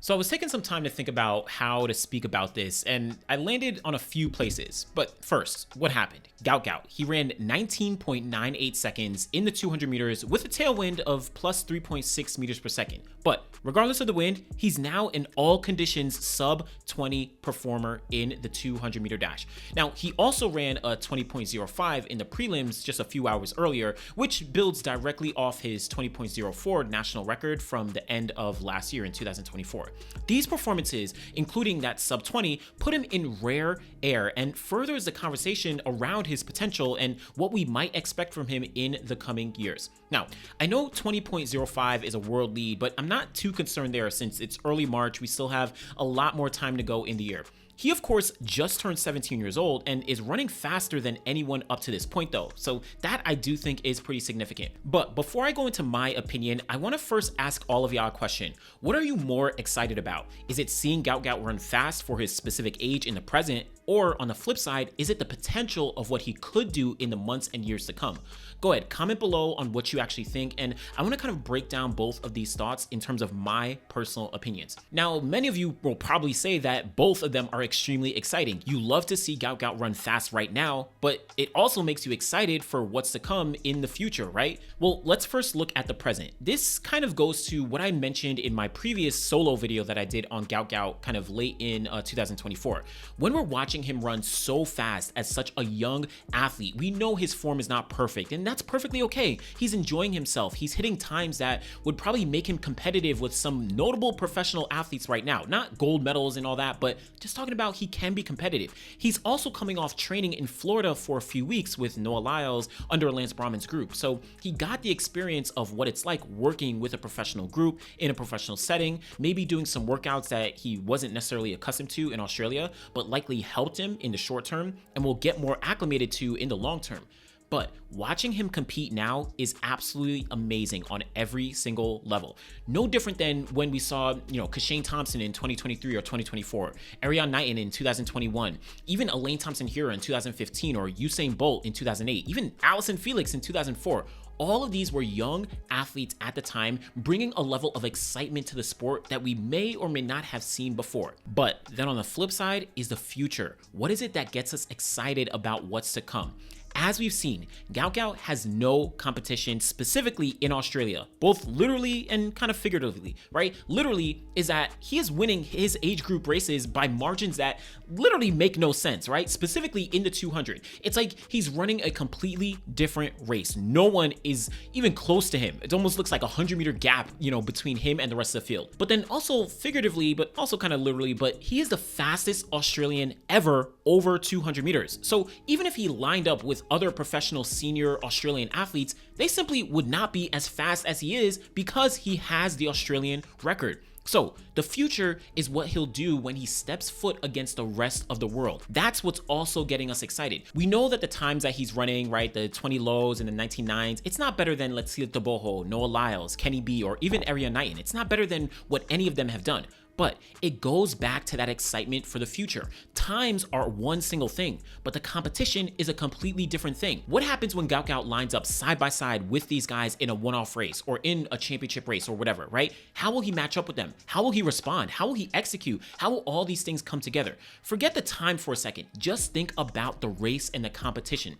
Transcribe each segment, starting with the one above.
So I was taking some time to think about how to speak about this, and I landed on a few places. But first, what happened? Gout Gout. He ran 19.98 seconds in the 200 meters with a tailwind of plus 3.6 meters per second. But regardless of the wind, he's now an all conditions sub 20 performer in the 200 meter dash. Now, he also ran a 20.05 in the prelims just a few hours earlier, which builds directly off his 20.04 national record from the end of last year in 2024. These performances, including that sub 20, put him in rare air and furthers the conversation around his potential and what we might expect from him in the coming years. Now, I know 20.05 is a world lead, but I'm not too concerned there since it's early March. We still have a lot more time to go in the year. He, of course, just turned 17 years old and is running faster than anyone up to this point, though. So that I do think is pretty significant. But before I go into my opinion, I want to first ask all of y'all a question. What are you more excited about? Is it seeing Gout Gout run fast for his specific age in the present? Or on the flip side, is it the potential of what he could do in the months and years to come? Go ahead, comment below on what you actually think, and I want to kind of break down both of these thoughts in terms of my personal opinions. Now, many of you will probably say that both of them are extremely exciting. You love to see Gout Gout run fast right now, but it also makes you excited for what's to come in the future, right? Well, let's first look at the present. This kind of goes to what I mentioned in my previous solo video that I did on Gout Gout kind of late in 2024. When we're watching him run so fast as such a young athlete, we know his form is not perfect, and that's perfectly okay. He's enjoying himself. He's hitting times that would probably make him competitive with some notable professional athletes right now. Not gold medals and all that, but just talking about he can be competitive. He's also coming off training in Florida for a few weeks with Noah Lyles under Lance Brahman's group. So he got the experience of what it's like working with a professional group in a professional setting, maybe doing some workouts that he wasn't necessarily accustomed to in Australia, but likely helped him in the short term and will get more acclimated to in the long term. But watching him compete now is absolutely amazing on every single level. No different than when we saw, Kashane Thompson in 2023 or 2024, Ariane Knighton in 2021, even Elaine Thompson-Herah in 2015, or Usain Bolt in 2008, even Allison Felix in 2004. All of these were young athletes at the time, bringing a level of excitement to the sport that we may or may not have seen before. But then on the flip side is the future. What is it that gets us excited about what's to come? As we've seen, Gout Gout has no competition specifically in Australia, both literally and kind of figuratively, right? Literally is that he is winning his age group races by margins that literally make no sense, right? Specifically in the 200. It's like he's running a completely different race. No one is even close to him. It almost looks like a 100-meter gap, between him and the rest of the field. But then also figuratively, but also kind of literally, but he is the fastest Australian ever over 200 meters. So even if he lined up with other professional senior Australian athletes, they simply would not be as fast as he is because he has the Australian record. So the future is what he'll do when he steps foot against the rest of the world. That's what's also getting us excited. We know that the times that he's running, right, the 20 lows and the 19.9s, it's not better than Letsile Teboho, Noah Lyles, Kenny B, or even Ariane Knighton. It's not better than what any of them have done. But it goes back to that excitement for the future. Times are one single thing, but the competition is a completely different thing. What happens when Gout Gout lines up side by side with these guys in a one-off race or in a championship race or whatever, right? How will he match up with them? How will he respond? How will he execute? How will all these things come together? Forget the time for a second. Just think about the race and the competition.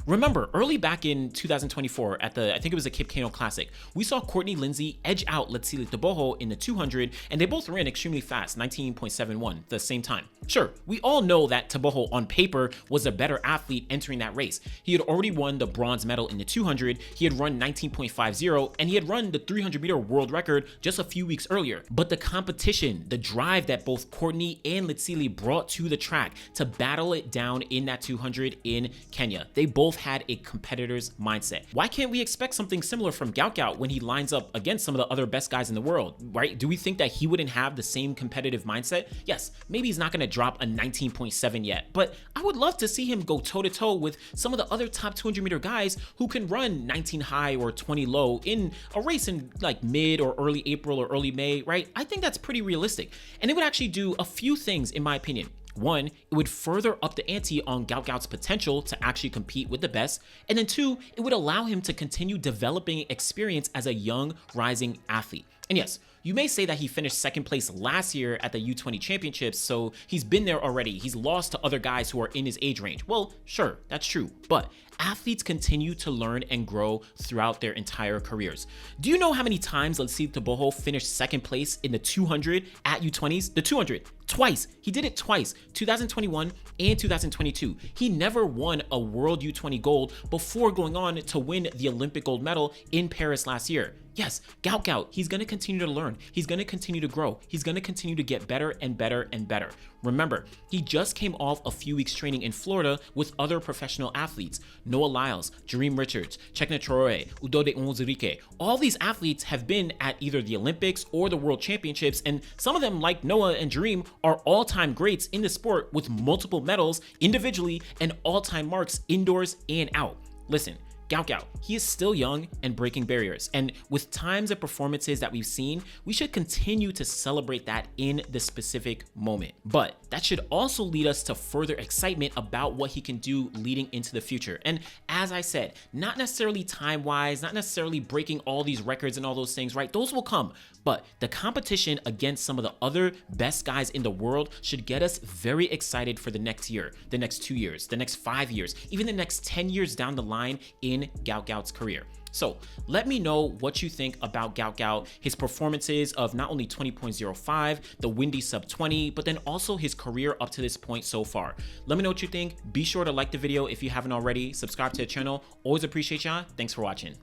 Remember, early back in 2024 at I think it was the Cape Cano Classic, we saw Courtney Lindsay edge out Letsile Teboho in the 200, and they both ran extremely fast, 19.71, the same time. Sure, we all know that Teboho on paper was a better athlete entering that race. He had already won the bronze medal in the 200, he had run 19.50, and he had run the 300-meter world record just a few weeks earlier. But the competition, the drive that both Courtney and Letsile brought to the track to battle it down in that 200 in Kenya, they both had a competitor's mindset. Why can't we expect something similar from Gout Gout when he lines up against some of the other best guys in the world, right? Do we think that he wouldn't have the same competitive mindset? Yes, maybe he's not going to drop a 19.7 yet, but I would love to see him go toe-to-toe with some of the other top 200-meter guys who can run 19 high or 20 low in a race in like mid or early April or early May, right? I think that's pretty realistic, and it would actually do a few things in my opinion. One, it would further up the ante on Gout Gout's potential to actually compete with the best. And then two, it would allow him to continue developing experience as a young, rising athlete. And yes, You may say that he finished second place last year at the U20 championships, so he's been there already. He's lost to other guys who are in his age range. Well, sure, that's true, but athletes continue to learn and grow throughout their entire careers. Do you know how many times Lasith Teboho finished second place in the 200 at U20s? The 200, twice. He did it twice, 2021 and 2022. He never won a World U20 gold before going on to win the Olympic gold medal in Paris last year. Yes, Gout Gout, he's going to continue to learn. He's going to continue to grow. He's going to continue to get better and better and better. Remember, he just came off a few weeks training in Florida with other professional athletes. Noah Lyles, Jareem Richards, Chekna Traore, Udode Onwuzurike. All these athletes have been at either the Olympics or the World Championships, and some of them, like Noah and Jareem, are all-time greats in the sport with multiple medals individually and all-time marks indoors and out. Listen, Gout Gout, he is still young and breaking barriers, and with times and performances that we've seen, we should continue to celebrate that in the specific moment. But that should also lead us to further excitement about what he can do leading into the future. And as I said, not necessarily time-wise, not necessarily breaking all these records and all those things, right? Those will come, but the competition against some of the other best guys in the world should get us very excited for the next year, the next 2 years, the next 5 years, even the next 10 years down the line in Gout Gout's career. So let me know what you think about Gout Gout, his performances of not only 20.05, the windy sub 20, but then also his career up to this point so far. Let me know what you think. Be sure to like the video if you haven't already. Subscribe to the channel. Always appreciate y'all. Thanks for watching.